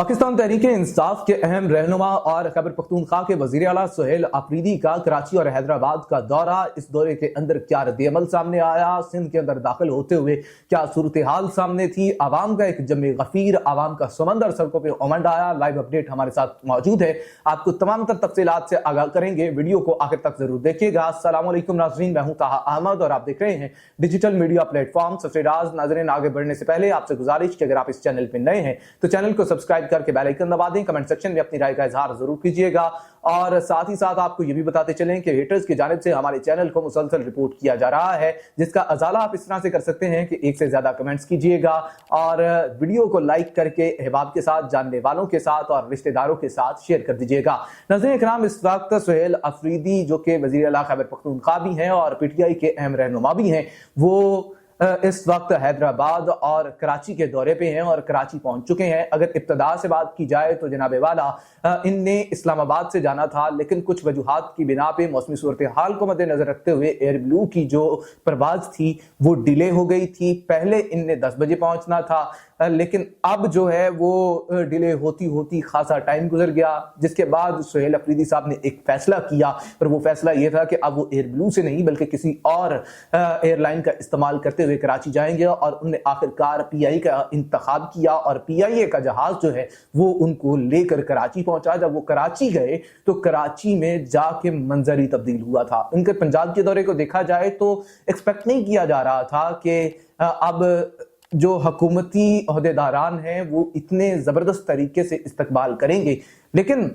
पाकिस्तान तहरीक इंसाफ के अहम रहनुमा और खैबर पख्तूनख्वा के वजीर आला सुहेल अफरीदी का कराची और हैदराबाद का दौरा। इस दौरे के अंदर क्या रद्द-ए-अमल सामने आया, सिंध के अंदर दाखिल होते हुए क्या सूरत हाल सामने थी, आवाम का एक जमे गफीर, आवाम का समंदर सड़कों पे उमड़ आया। लाइव अपडेट हमारे साथ मौजूद है, आपको तमाम तर तफसीलात से आगाह करेंगे। वीडियो को आखिर तक जरूर देखिएगा। अस्सलाम वालेकुम नाज़रीन, मैं हूं ताहा अहमद और आप देख रहे हैं डिजिटल मीडिया प्लेटफॉर्म सफेराज। नाज़रीन, आगे बढ़ने से पहले आपसे गुजारिश कि अगर आप इस चैनल पर नए हैं तो चैनल को सब्सक्राइब करके बेल आइकन दबा दें। कमेंट सेक्शन में अपनी राय का इजहार जरूर कीजिएगा और साथ ही साथ आपको यह भी बताते चलें कि हेटर्स की जानिब से हमारे चैनल को मुसलसल रिपोर्ट किया जा रहा है, जिसका अजाला आप इस तरह से कर सकते हैं कि एक से ज्यादा कमेंट्स कीजिएगा और वीडियो को लाइक करके अहबाब के साथ, जानने वालों के साथ और रिश्तेदारों के साथ शेयर कर दीजिएगा। नाज़रीन इकराम, इस वक्त सुहेल अफरीदी जो कि वजीर आला खैबर पख्तूनख्वा भी हैं और पीटीआई के अहम रहनुमा भी हैं, वो इस वक्त हैदराबाद और कराची के दौरे पे हैं और कराची पहुंच चुके हैं। अगर इब्तदा से बात की जाए तो जनाबे वाला इनने इस्लामाबाद से जाना था, लेकिन कुछ वजूहात की बिना पे मौसमी सूरत हाल को मद्देनजर रखते हुए एयर ब्लू की जो परवाज थी वो डिले हो गई थी। पहले इनने 10 बजे पहुंचना था, लेकिन अब जो है वो डिले होती होती खासा टाइम गुजर गया, जिसके बाद सुहेल अफरीदी साहब ने एक फैसला किया और वो फैसला ये था कि अब वो एयर ब्लू से नहीं बल्कि किसी और एयरलाइन का इस्तेमाल करते हुए कराची जाएंगे और उनने आखिरकार पीआई का इंतखाब किया और पीआईए का जहाज जो है वो उनको लेकर कराची पहुंचा। जब वो कराची गए तो कराची में जाके मंजर ही तब्दील हुआ था। उनके पंजाब के दौरे को देखा जाए तो एक्सपेक्ट नहीं किया जा रहा था कि अब जो हुकूमती ओहदेदारान हैं वो इतने जबरदस्त तरीके से इस्तकबाल करेंगे, लेकिन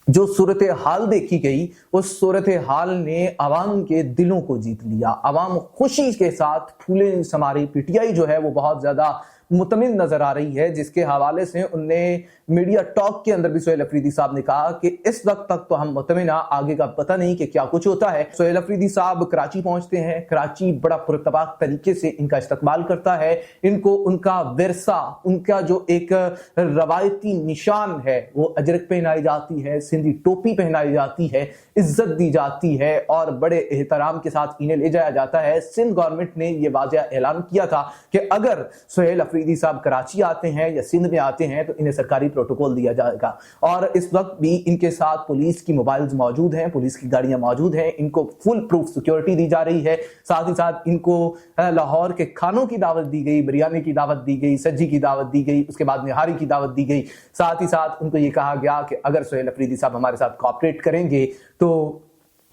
जो सूरत हाल देखी गई उस सूरत हाल ने आवाम के दिलों को जीत लिया। आवाम खुशी के साथ फूले समारी। पीटीआई जो है वो बहुत ज्यादा मुतमिन नजर आ रही है, जिसके हवाले से उनने मीडिया टॉक के अंदर भी सुहेल अफरीदी साहब ने कहा कि इस वक्त तक तो हम मुतमिन, आगे का पता नहीं कि क्या कुछ होता है। सुहेल अफरीदी साहब कराची पहुंचते हैं, कराची बड़ा पुरतबाक तरीके से इनका इस्तकबाल करता है। इनको उनका विरसा, उनका जो एक रवायती निशान है वो अजरक पहनाई जाती है, सिंधी टोपी पहनाई जाती है, इज्जत दी जाती है और बड़े एहतराम के साथ इन्हें ले जाया जाता है। सिंध गवर्नमेंट ने यह वाज़ेह ऐलान किया था कि अगर सुहेल अफरीदी साहब कराची आते हैं या सिंध में आते हैं तो इन्हें सरकारी प्रोटोकॉल दिया जाएगा और इस वक्त भी इनके साथ पुलिस की मोबाइल्स मौजूद हैं, पुलिस की गाड़ियां मौजूद हैं, इनको फुल प्रूफ सिक्योरिटी दी जा रही है। साथ ही साथ इनको लाहौर के खानों की दावत दी गई, बिरयानी की दावत दी गई, सज्जी की दावत दी गई, उसके बाद निहारी की दावत दी गई। साथ ही साथ उनको ये कहा गया कि अगर सुहेल अफरीदी साहब हमारे साथ कोऑपरेट करेंगे तो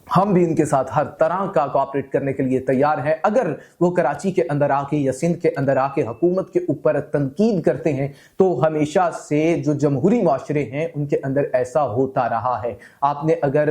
हम भी इनके साथ हर तरह का कोऑपरेट करने के लिए तैयार हैं। अगर वो कराची के अंदर आके या सिंध के अंदर आके हुकूमत के ऊपर तनकीद करते हैं तो हमेशा से जो जमहूरी माशरे हैं उनके अंदर ऐसा होता रहा है। आपने अगर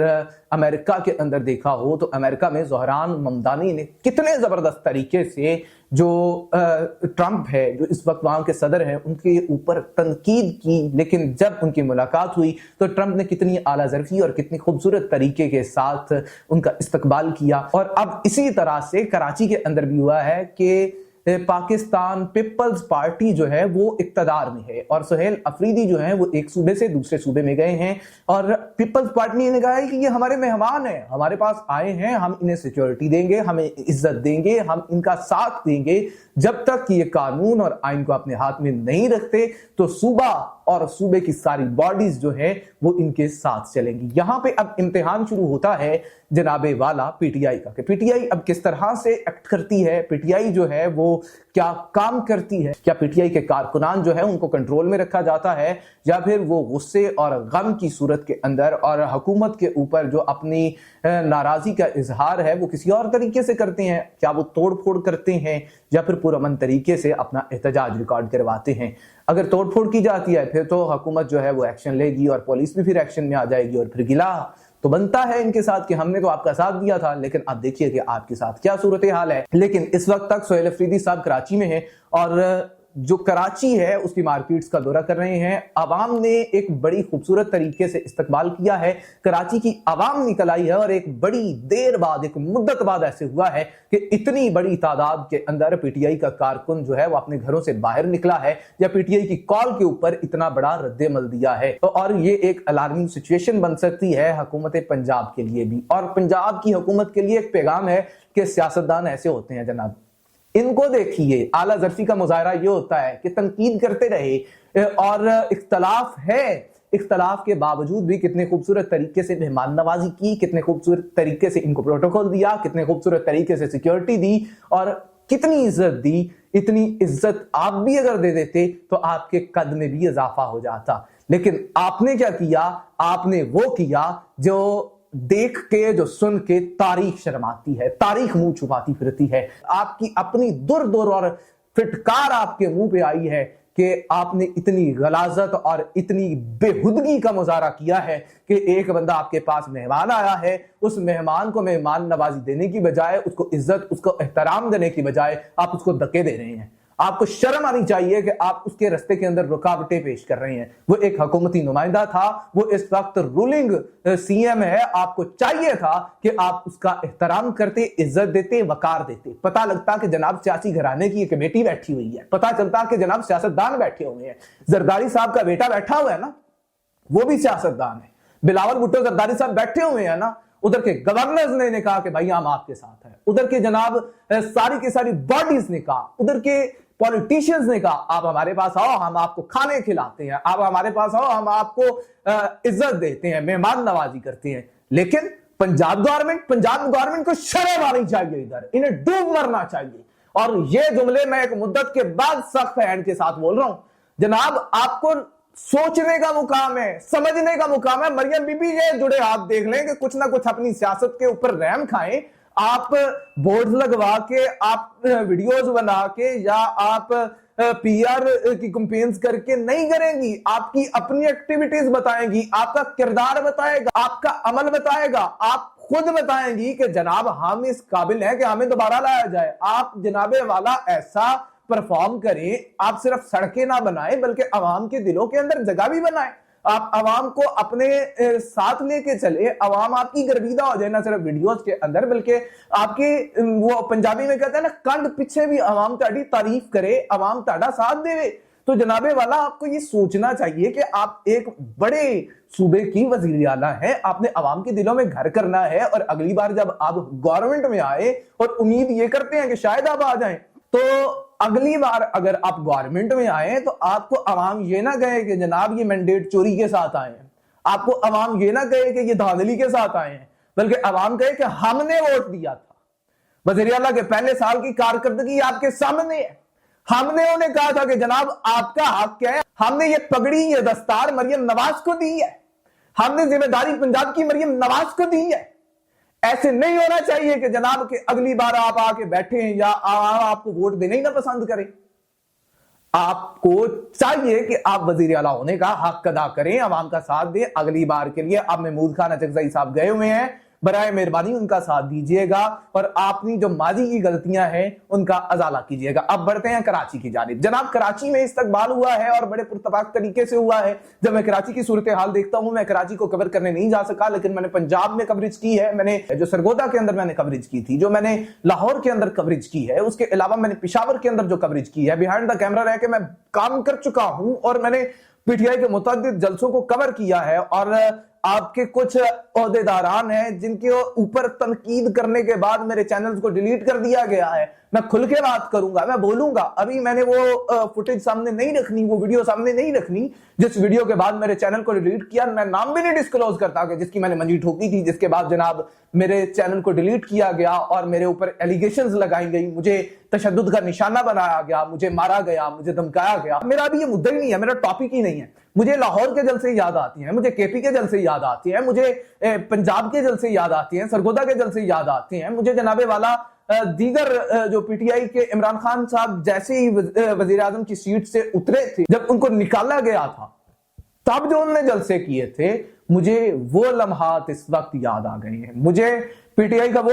अमेरिका के अंदर देखा हो तो अमेरिका में ज़ोहरान ममदानी ने कितने जबरदस्त तरीके से जो ट्रंप है, जो इस वक्त वहां के सदर हैं, उनके ऊपर तनकीद की, लेकिन जब उनकी मुलाकात हुई तो ट्रंप ने कितनी आला ज़र्फ़ी और कितनी खूबसूरत तरीके के साथ उनका इस्तकबाल किया। और अब इसी तरह से कराची के अंदर भी हुआ है कि पाकिस्तान पीपल्स पार्टी जो है वो इक्तदार में है और सुहेल अफरीदी जो है वो एक सूबे से दूसरे सूबे में गए हैं और पीपल्स पार्टी ने कहा है कि ये हमारे मेहमान हैं, हमारे पास आए हैं, हम इन्हें सिक्योरिटी देंगे, हमें इज्जत देंगे, हम इनका साथ देंगे। जब तक ये कानून और आइन को अपने हाथ में नहीं रखते तो सूबा और सूबे की सारी बॉडीज जो है वो इनके साथ चलेंगी। यहां पे अब इम्तिहान शुरू होता है जनाबे वाला पीटीआई का कि पीटीआई अब किस तरह से एक्ट करती है, पीटीआई जो है वो क्या काम करती है। क्या पीटीआई के कारकुनान जो है उनको कंट्रोल में रखा जाता है या फिर वो गुस्से और गम की सूरत के अंदर और हुकूमत के ऊपर जो अपनी नाराजगी का इजहार है वो किसी और तरीके से करते हैं। क्या वो तोड़ फोड़ करते हैं या फिर पुरअमन तरीके से अपना एहतजाज रिकॉर्ड करवाते हैं। अगर तोड़ फोड़ की जाती है फिर तो हुकूमत जो है वो एक्शन लेगी और पुलिस भी फिर एक्शन में आ जाएगी और फिर गिला तो बनता है इनके साथ कि हमने तो आपका साथ दिया था, लेकिन आप देखिए कि आपके साथ क्या सूरत हाल है। लेकिन इस वक्त तक सुहेल अफरीदी साहब कराची में हैं और जो कराची है उसकी मार्केट्स का दौरा कर रहे हैं। आवाम ने एक बड़ी खूबसूरत तरीके से इस्तकबाल किया है, कराची की आवाम निकल आई है और एक बड़ी देर बाद, एक मुद्दत बाद ऐसे हुआ है कि इतनी बड़ी तादाद के अंदर पीटीआई का कारकुन जो है वो अपने घरों से बाहर निकला है या पीटीआई की कॉल के ऊपर इतना बड़ा रद्द-ए-अमल दिया है। तो और ये एक अलार्मिंग सिचुएशन बन सकती है हुकूमत पंजाब के लिए भी। और पंजाब की हुकूमत के लिए एक पैगाम है कि सियासतदान ऐसे होते हैं जनाब, इनको देखिए, आला ज़र्फ़ी का मुज़ाहरा ये होता है कि तनकीद करते रहे, और इख्तलाफ है, इख्तलाफ के बावजूद भी कितने खूबसूरत तरीके से मेहमान नवाजी की, कितने खूबसूरत तरीके से इनको प्रोटोकॉल दिया, कितने खूबसूरत तरीके से सिक्योरिटी दी और कितनी इज्जत दी। इतनी इज्जत आप भी अगर दे देते तो आपके कद में भी इजाफा हो जाता। लेकिन आपने क्या किया? आपने वो किया जो देख के, जो सुन के तारीख शर्माती है, तारीख मुंह छुपाती फिरती है। आपकी अपनी दुर दुर और फिटकार आपके मुंह पे आई है कि आपने इतनी गलाजत और इतनी बेहुदगी का मुजाहरा किया है कि एक बंदा आपके पास मेहमान आया है, उस मेहमान को मेहमान नवाजी देने की बजाय, उसको इज्जत, उसको एहतराम देने की बजाय आप उसको धक्के दे रहे हैं। आपको शर्म आनी चाहिए कि आप उसके रास्ते के अंदर रुकावटें पेश कर रहे हैं। वो एक हुकूमती नुमाइंदा था, वो इस वक्त रूलिंग सीएम है। आपको चाहिए था कि आप उसका एहतराम करते, इज्जत देते, वकार देते। पता लगता कि जनाब सियासी घराने की एक कमेटी बैठी हुई है, पता चलता कि जनाब सियासतदान बैठे हुए हैं। जरदारी साहब का बेटा बैठा हुआ है ना, वो भी सियासतदान है। बिलावल भुट्टो जरदारी साहब बैठे हुए हैं ना, उधर के गवर्नर्स ने कहा कि भाई हम आपके साथ हैं, उधर के जनाब सारी की सारी बॉडीज ने कहा, उधर के पॉलिटिशियंस ने कहा आप हमारे पास आओ, हम आपको खाने खिलाते हैं, आप हमारे पास आओ, हम आपको इज्जत देते हैं, मेहमान नवाजी करते हैं। लेकिन पंजाब गवर्नमेंट को शर्म आनी चाहिए, इधर इन्हें डूब मरना चाहिए। और ये जुमले मैं एक मुद्दत के बाद सख्त हैंड के साथ बोल रहा हूं। जनाब आपको सोचने का मुकाम है, समझने का मुकाम है। मरियम बीबी ये जुड़े हाथ देख लें कि कुछ ना कुछ अपनी सियासत के ऊपर रहम खाएं। आप बोर्ड लगवा के, आप वीडियोस बना के, या आप पीआर की कैंपेन्स करके नहीं करेंगी। आपकी अपनी एक्टिविटीज बताएंगी, आपका किरदार बताएगा, आपका अमल बताएगा। आप खुद बताएंगी कि जनाब हम इस काबिल हैं कि हमें दोबारा लाया जाए। आप जनाबे वाला ऐसा परफॉर्म करें, आप सिर्फ सड़कें ना बनाएं बल्कि अवाम के दिलों के अंदर जगह भी बनाएं। आप अवाम को अपने साथ लेके चले, अवाम आपकी गर्विदा हो जाए, ना सिर्फ वीडियोस के अंदर बल्कि आपकी, वो पंजाबी में कहते हैं ना, कंड पीछे भी अवाम ताड़ी तारीफ करे, अवाम ताड़ा साथ देवे। तो जनाबे वाला आपको ये सोचना चाहिए कि आप एक बड़े सूबे की वजीर आला है, आपने अवाम के दिलों में घर करना है। और अगली बार जब आप गवर्नमेंट में आए और उम्मीद ये करते हैं कि शायद आप आ जाएं, तो अगली बार अगर आप गवर्नमेंट में आए तो आपको अवाम ये ना कहे कि जनाब ये मैंडेट चोरी के साथ आए हैं, आपको अवाम ये ना कहे कि ये धांधली के साथ आए हैं, बल्कि अवाम कहे कि हमने वोट दिया था। वज़ीर आला के पहले साल की कारकर्दगी आपके सामने है। हमने उन्हें कहा था कि जनाब आपका हक क्या है, हमने ये पगड़ी, ये दस्तार मरियम नवाज को दी है, हमने जिम्मेदारी पंजाब की मरियम नवाज को दी है। ऐसे नहीं होना चाहिए कि जनाब के अगली बार आप आके बैठे हैं या आपको वोट देने ही ना पसंद करें। आपको चाहिए कि आप वजीर आला होने का हक अदा करें, अवाम का साथ दें। अगली बार के लिए अब महमूद खान अचकज़ई साहब गए हुए हैं, बराए मेहरबानी उनका साथ दीजिएगा और अपनी जो माजी की गलतियां हैं उनका अजाला कीजिएगा। अब बढ़ते हैं कराची की जानिब। जनाब कराची में इस्तकबाल हुआ है और बड़े पुरतफाक तरीके से हुआ है। जब मैं कराची की सूरत हाल देखता हूं, मैं कराची को कवर करने नहीं जा सका, लेकिन मैंने पंजाब में कवरेज की है, मैंने जो सरगोदा के अंदर मैंने कवरेज की थी, जो मैंने लाहौर के अंदर कवरेज की है, उसके अलावा मैंने पिशावर के अंदर जो कवरेज की है, बिहाइंड द कैमरा रह के मैं काम कर चुका हूं और मैंने पीटीआई के मुतअद्दिद जलसों को कवर किया है। और आपके कुछ ओहदेदारान हैं जिनके ऊपर तनकीद करने के बाद मेरे चैनल्स को डिलीट कर दिया गया है। मैं खुल के बात करूंगा, मैं बोलूंगा। अभी मैंने वो फुटेज सामने नहीं रखनी, वो वीडियो सामने नहीं रखनी जिस वीडियो के बाद मेरे चैनल को डिलीट किया। मैं नाम भी नहीं डिस्क्लोज करता कि जिसकी मैंने मंजी ठोकी थी, जिसके बाद जनाब मेरे चैनल को डिलीट किया गया और मेरे ऊपर एलिगेशंस लगाई गई, मुझे तशद्दुद का निशाना बनाया गया, मुझे मारा गया, मुझे धमकाया गया। मेरा अभी ये मुद्दा ही नहीं है, मेरा टॉपिक ही नहीं है। मुझे लाहौर के जलसे याद आती हैं, मुझे केपी के जलसे याद आती हैं, मुझे पंजाब के जलसे याद आती हैं, सरगोदा के जलसे याद आते हैं, मुझे जनाबे वाला दीगर जो पीटीआई के इमरान खान साहब जैसे ही वजीर आजम की सीट से उतरे थे, जब उनको निकाला गया था, तब जो उन्होंने जलसे किए थे, मुझे वो लम्हात इस वक्त याद आ गए हैं। मुझे पीटीआई का वो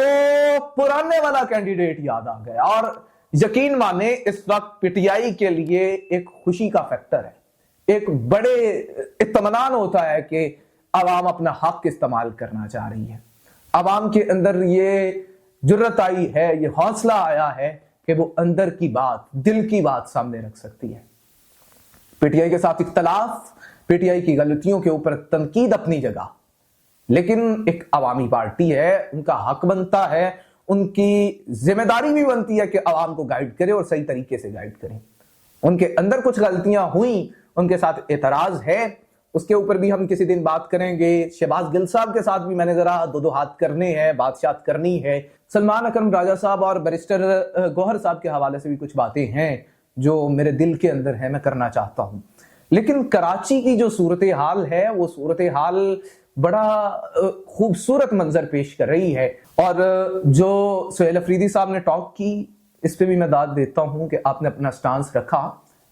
पुराने वाला कैंडिडेट याद आ गया। और यकीन माने इस वक्त पीटीआई के लिए एक खुशी का फैक्टर है, एक बड़े इत्मीनान होता है कि अवाम अपना हक इस्तेमाल करना चाह रही है। अवाम के अंदर ये जुर्रत आई है, ये हौसला आया है कि वो अंदर की बात, दिल की बात सामने रख सकती है। पीटीआई के साथ इख्तलाफ, पीटीआई की गलतियों के ऊपर तनकीद अपनी जगह, लेकिन एक अवामी पार्टी है, उनका हक बनता है, उनकी जिम्मेदारी भी बनती है कि अवाम को गाइड करे और सही तरीके से गाइड करे। उनके अंदर कुछ गलतियां हुई, ان کے ساتھ اعتراض ہے، اس کے اوپر بھی ہم کسی دن بات کریں گے۔ شہباز گل صاحب کے ساتھ بھی میں نے ذرا دو ہاتھ کرنے ہیں، بادشاہت کرنی ہے۔ سلمان اکرم راجہ صاحب اور بیرسٹر گوہر صاحب کے حوالے سے بھی کچھ باتیں ہیں جو میرے دل کے اندر ہیں، میں کرنا چاہتا ہوں۔ لیکن کراچی کی جو صورتحال ہے وہ صورتحال بڑا خوبصورت منظر پیش کر رہی ہے، اور جو سہیل افریدی صاحب نے ٹاک کی اس پہ بھی میں داد دیتا ہوں کہ آپ نے اپنا سٹانس رکھا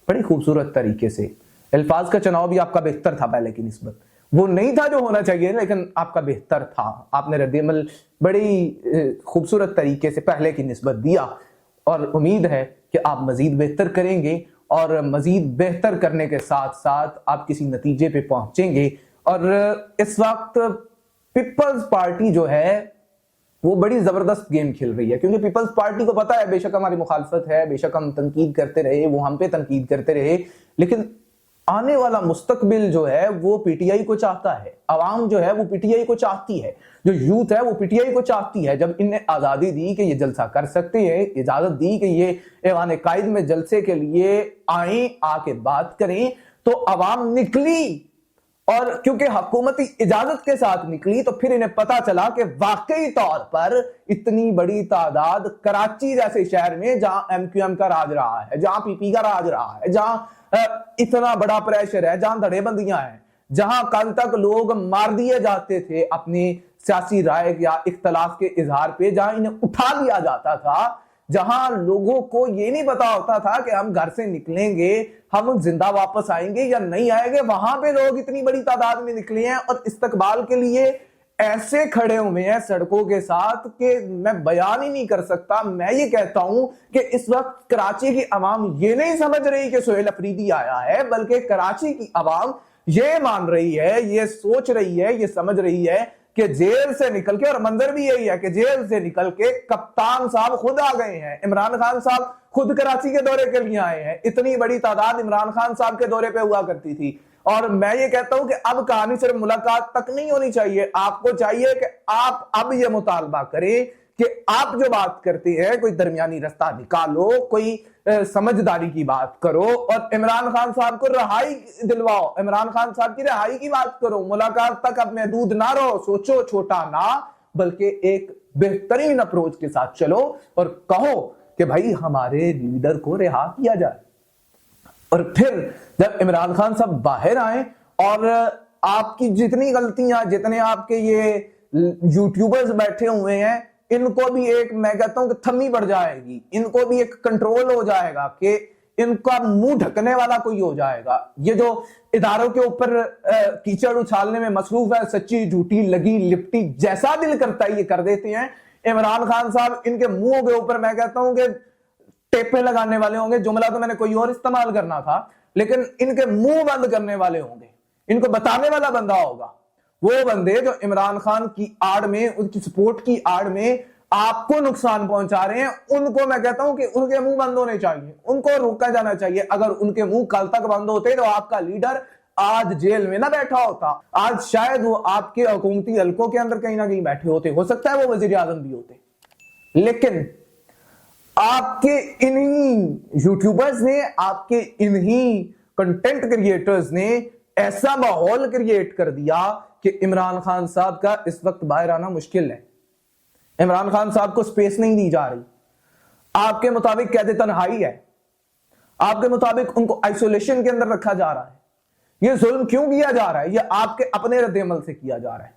بڑی خوبصورت طریقے سے۔ الفاظ کا چناؤ بھی آپ کا بہتر تھا، پہلے کی نسبت وہ نہیں تھا جو ہونا چاہیے، لیکن آپ کا بہتر تھا۔ آپ نے رد عمل بڑی خوبصورت طریقے سے پہلے کی نسبت دیا، اور امید ہے کہ آپ مزید بہتر کریں گے، اور مزید بہتر کرنے کے ساتھ ساتھ آپ کسی نتیجے پہ پہنچیں گے۔ اور اس وقت پیپلز پارٹی جو ہے وہ بڑی زبردست گیم کھیل رہی ہے، کیونکہ پیپلز پارٹی کو پتا ہے بے شک ہماری مخالفت ہے، بے شک ہم تنقید کرتے رہے، وہ ہم پہ تنقید کرتے رہے، لیکن آنے والا مستقبل جو ہے وہ پی ٹی آئی کو چاہتا ہے، عوام جو ہے وہ پی ٹی آئی کو چاہتی ہے، جو یوتھ ہے وہ پی ٹی آئی کو چاہتی ہے۔ جب انہیں آزادی دی کہ یہ جلسہ کر سکتے ہیں، اجازت دی کہ یہ ایوان قائد میں جلسے کے لیے آئیں، آ کے بات کریں، تو عوام نکلی، اور کیونکہ حکومتی اجازت کے ساتھ نکلی تو پھر انہیں پتا چلا کہ واقعی طور پر اتنی بڑی تعداد کراچی جیسے شہر میں جہاں ایم کیو ایم کا راج رہا ہے، جہاں پی پی کا راج رہا ہے، جہاں اتنا بڑا پریشر ہے، جہاں دھڑے بندیاں ہیں، جہاں کل تک لوگ مار دیے جاتے تھے اپنی سیاسی رائے یا اختلاف کے اظہار پہ، جہاں انہیں اٹھا لیا جاتا تھا، جہاں لوگوں کو یہ نہیں پتا ہوتا تھا کہ ہم گھر سے نکلیں گے، ہم زندہ واپس آئیں گے یا نہیں آئیں گے، وہاں پہ لوگ اتنی بڑی تعداد میں نکلے ہیں اور استقبال کے لیے ایسے کھڑے ہوئے ہیں سڑکوں کے ساتھ کہ میں بیان ہی نہیں کر سکتا۔ میں یہ کہتا ہوں کہ اس وقت کراچی کی عوام یہ نہیں سمجھ رہی کہ سہیل افریدی آیا ہے، بلکہ کراچی کی عوام یہ مان رہی ہے، یہ سوچ رہی ہے، یہ سمجھ رہی ہے کہ جیل سے نکل کے، اور منظر بھی یہی ہے کہ جیل سے نکل کے کپتان صاحب خود آ گئے ہیں، عمران خان صاحب خود کراچی کے دورے کے لیے آئے ہیں۔ اتنی بڑی تعداد عمران خان صاحب کے دورے پہ ہوا کرتی تھی، اور میں یہ کہتا ہوں کہ اب کہانی صرف ملاقات تک نہیں ہونی چاہیے، آپ کو چاہیے کہ آپ اب یہ مطالبہ کریں کہ آپ جو بات کرتے ہیں کوئی درمیانی رستہ نکالو، کوئی سمجھداری کی بات کرو، اور عمران خان صاحب کو رہائی دلواؤ، عمران خان صاحب کی رہائی کی بات کرو۔ ملاقات تک اب محدود نہ رہو، سوچو چھوٹا نہ، بلکہ ایک بہترین اپروچ کے ساتھ چلو اور کہو کہ بھائی ہمارے لیڈر کو رہا کیا جائے۔ اور پھر جب عمران خان صاحب باہر آئیں اور آپ کی جتنی غلطیاں، جتنے آپ کے یہ یوٹیوبرز بیٹھے ہوئے ہیں، ان کو بھی ایک، میں کہتا ہوں کہ تھمی پڑ جائے گی، ان کو بھی ایک کنٹرول ہو جائے گا کہ ان کا منہ ڈھکنے والا کوئی ہو جائے گا۔ یہ جو اداروں کے اوپر کیچڑ اچھالنے میں مصروف ہے، سچی جھوٹی لگی لپٹی جیسا دل کرتا ہے یہ کر دیتے ہیں۔ عمران خان صاحب ان کے منہوں کے اوپر میں کہتا ہوں کہ ٹیپیں لگانے والے ہوں گے، جملہ تو میں نے کوئی اور استعمال کرنا تھا، لیکن ان کے منہ بند کرنے والے ہوں گے، ان کو بتانے والا بندہ ہوگا، وہ بندے جو عمران خان کی آڑ میں، ان کی سپورٹ کی آڑ میں آپ کو نقصان پہنچا رہے ہیں، ان کو میں کہتا ہوں کہ ان کے منہ بند ہونے چاہیے، ان کو روکا جانا چاہیے۔ اگر ان کے منہ کل تک بند ہوتے تو آپ کا لیڈر آج جیل میں نہ بیٹھا ہوتا، آج شاید وہ آپ کے حکومتی حلقوں کے اندر کہیں نہ کہیں بیٹھے ہوتے، ہو سکتا ہے وہ وزیر اعظم بھی ہوتے۔ لیکن آپ کے انہی یوٹیوبرز نے، آپ کے انہی کنٹینٹ کریٹرز نے ایسا ماحول کریٹ کر دیا کہ عمران خان صاحب کا اس وقت باہر آنا مشکل ہے۔ عمران خان صاحب کو سپیس نہیں دی جا رہی، آپ کے مطابق قید تنہائی ہے، آپ کے مطابق ان کو آئسولیشن کے اندر رکھا جا رہا ہے۔ یہ ظلم کیوں کیا جا رہا ہے؟ یہ آپ کے اپنے رد عمل سے کیا جا رہا ہے۔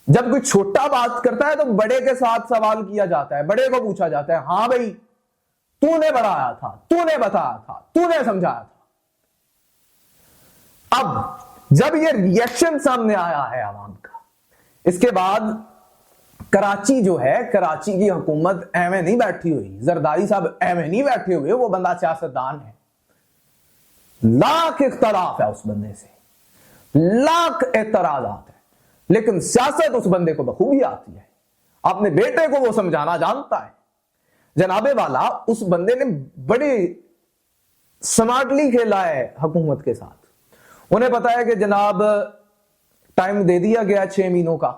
جب کوئی چھوٹا بات کرتا ہے تو بڑے کے ساتھ سوال کیا جاتا ہے، بڑے کو پوچھا جاتا ہے، ہاں بھائی تو نے بڑھایا تھا، تو نے بتایا تھا، تو نے سمجھایا تھا۔ اب جب یہ ریئیکشن سامنے آیا ہے عوام کا، اس کے بعد کراچی جو ہے، کراچی کی حکومت ایویں نہیں بیٹھی ہوئی، زرداری صاحب ایویں نہیں بیٹھے ہوئے، وہ بندہ سیاستدان ہے، لاکھ اختلاف ہے اس بندے سے، لاکھ اعتراضات ہیں، لیکن سیاست اس بندے کو بخوبی آتی ہے، اپنے بیٹے کو وہ سمجھانا جانتا ہے۔ جناب والا اس بندے نے بڑے سمارٹلی کھیلا ہے حکومت کے ساتھ۔ انہیں پتا ہے کہ جناب ٹائم دے دیا گیا 6 مہینوں کا،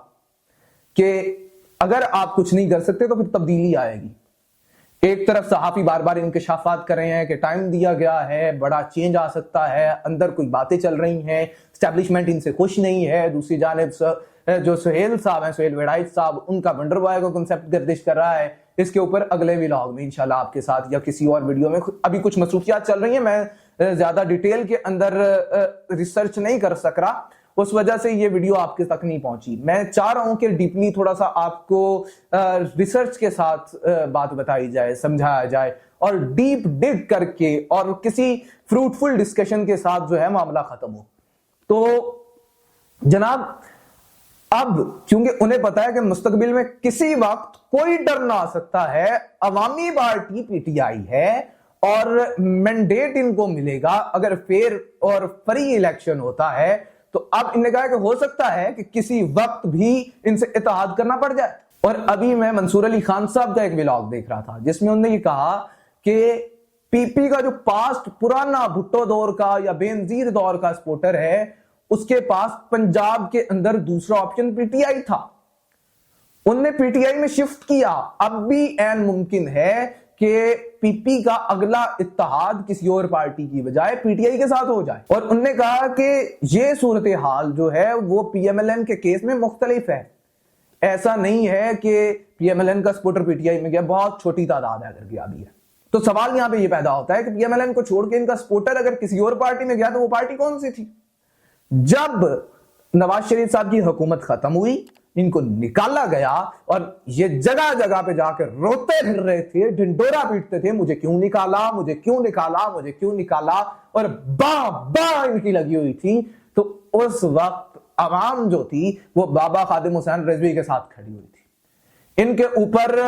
کہ اگر آپ کچھ نہیں کر سکتے تو پھر تبدیلی آئے گی۔ ایک طرف صحافی بار بار انکشافات کر رہے ہیں کہ ٹائم دیا گیا ہے، بڑا چینج آ سکتا ہے، اندر کوئی باتیں چل رہی ہیں، اسٹیبلشمنٹ ان سے خوش نہیں ہے. دوسری جانب جو سہیل صاحب ہیں، سہیل ویڑائچ صاحب، ان کا ونڈر بوائے کا کنسپٹ گردش کر رہا ہے. اس کے اوپر اگلے ولاگ میں انشاءاللہ آپ کے ساتھ یا کسی اور ویڈیو میں، ابھی کچھ مصروفیات چل رہی ہیں، میں زیادہ ڈیٹیل کے اندر ریسرچ نہیں کر سک رہا، اس وجہ سے یہ ویڈیو آپ کے تک نہیں پہنچی. میں چاہ رہا ہوں کہ ڈیپلی تھوڑا سا آپ کو ریسرچ کے ساتھ بات بتائی جائے، سمجھایا جائے، اور ڈیپ ڈگ کر کے اور کسی فروٹفل ڈسکشن کے ساتھ جو ہے معاملہ ختم ہو. تو جناب اب کیونکہ انہیں پتا ہے کہ مستقبل میں کسی وقت کوئی ڈر نہ آ سکتا ہے، عوامی پارٹی پی ٹی آئی ہے اور مینڈیٹ ان کو ملے گا اگر فیئر اور فری الیکشن ہوتا ہے، تو اب انہوں نے کہا کہ ہو سکتا ہے کہ کسی وقت بھی ان سے اتحاد کرنا پڑ جائے. اور ابھی میں منصور علی خان صاحب کا ایک ولاگ دیکھ رہا تھا جس میں انہوں نے یہ کہا کہ پی پی کا جو پاسٹ پرانا بھٹو دور کا یا بے نظیر دور کا سپورٹر ہے، اس کے پاس پنجاب کے اندر دوسرا آپشن پی ٹی آئی تھا، انہوں نے پی ٹی آئی میں شفٹ کیا. اب بھی این ممکن ہے کہ پی پی کا اگلا اتحاد کسی اور پارٹی کی بجائے پی ٹی آئی کے ساتھ ہو جائے. اور انہوں نے کہا کہ یہ صورتحال جو ہے وہ پی ایم ایل این کے کیس میں مختلف ہے. ایسا نہیں ہے کہ پی ایم ایل این کا سپورٹر پی ٹی آئی میں گیا، بہت چھوٹی تعداد ہے اگر گیا بھی ہے. تو سوال یہاں پہ یہ پیدا ہوتا ہے کہ پی ایم ایل این کو چھوڑ کے ان کا سپورٹر اگر کسی اور پارٹی میں گیا تو وہ پارٹی کون سی تھی؟ جب نواز شریف صاحب کی حکومت ختم ہوئی، ان کو نکالا گیا اور یہ جگہ جگہ پہ جا کے روتے پھر رہے تھے، ڈنڈورا پیٹتے تھے، مجھے کیوں نکالا، مجھے کیوں نکالا، مجھے کیوں نکالا، اور باں ان کی لگی ہوئی تھی. تو اس وقت عوام جو تھی وہ بابا خادم حسین رضوی کے ساتھ کھڑی ہوئی تھی. ان کے اوپر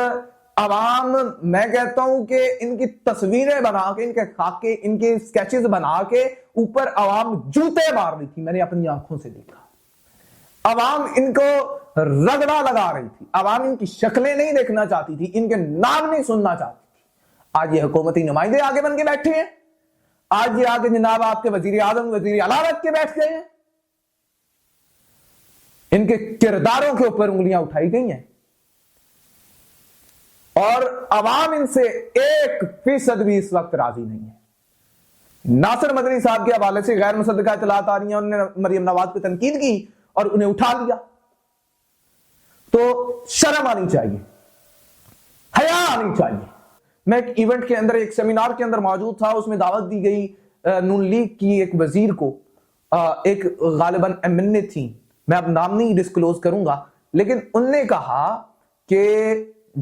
عوام، میں کہتا ہوں کہ ان کی تصویریں بنا کے، ان کے خاکے، ان کے سکیچز بنا کے اوپر عوام جوتے مار رہی تھی. میں نے اپنی آنکھوں سے دیکھا. عوام ان کو رگڑا لگا رہی تھی، عوام ان کی شکلیں نہیں دیکھنا چاہتی تھی، ان کے نام نہیں سننا چاہتی تھی. آج یہ حکومتی نمائندے آگے بن کے بیٹھے ہیں، آج یہ آگے جناب آپ کے وزیر اعظم، وزیر اعلیٰ رکھ کے بیٹھ گئے ہیں. ان کے کرداروں کے اوپر انگلیاں اٹھائی گئی ہیں اور عوام ان سے 1% بھی اس وقت راضی نہیں ہے. ناصر مدنی صاحب کے حوالے سے غیر مصدقہ اطلاعات آ رہی ہیں، انہوں نے مریم نواز پہ تنقید کی اور انہیں اٹھا لیا. تو شرم آنی چاہیے، حیا آنی چاہیے. میں ایک ایونٹ کے اندر، ایک سیمینار کے اندر موجود تھا، اس میں دعوت دی گئی نون لیگ کی ایک وزیر کو، ایک غالباً ایم این اے تھی، میں اب نام نہیں ڈسکلوز کروں گا، لیکن انہوں نے کہا کہ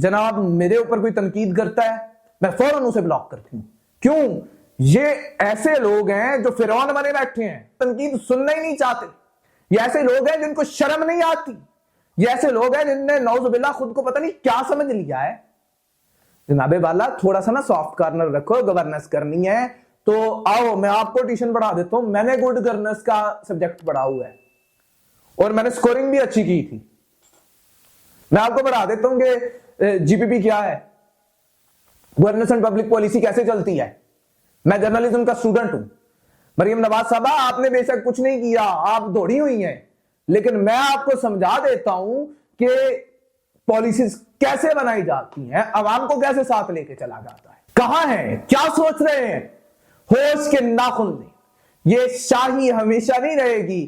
جناب میرے اوپر کوئی تنقید کرتا ہے میں فوراً اسے بلاک کرتی ہوں. کیوں؟ یہ ایسے لوگ ہیں جو فرعون بنے بیٹھے ہیں، تنقید سننا ہی نہیں چاہتے. یہ ایسے لوگ ہیں جن کو شرم نہیں آتی. یہ ایسے لوگ ہیں جن نے نعوذ باللہ خود کو پتہ نہیں کیا سمجھ لیا ہے. جناب والا تھوڑا سا نا سافٹ کارنر رکھو، گورننس کرنی ہے تو آؤ میں آپ کو ٹیوشن پڑھا دیتا ہوں. میں نے گڈ گورننس کا سبجیکٹ پڑھا ہوا ہے اور میں نے سکورنگ بھی اچھی کی تھی. میں آپ کو پڑھا دیتا ہوں کہ جی پی پی کیا ہے، گورننس اینڈ پبلک پالیسی کیسے چلتی ہے. میں جرنلزم کا اسٹوڈنٹ ہوں. مریم نواز صاحبہ آپ نے بے شک کچھ نہیں کیا، آپ دوڑی ہوئی ہیں، لیکن میں آپ کو سمجھا دیتا ہوں کہ پالیسیز کیسے بنائی جاتی ہیں، عوام کو کیسے ساتھ لے کے چلا جاتا ہے. کہاں ہیں، کیا سوچ رہے ہیں؟ ہوش کے ناخن میں. یہ شاہی ہمیشہ نہیں رہے گی.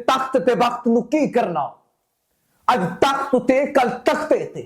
تخت تے بخت نکی کرنا، اج تخت تے کل تختے تے.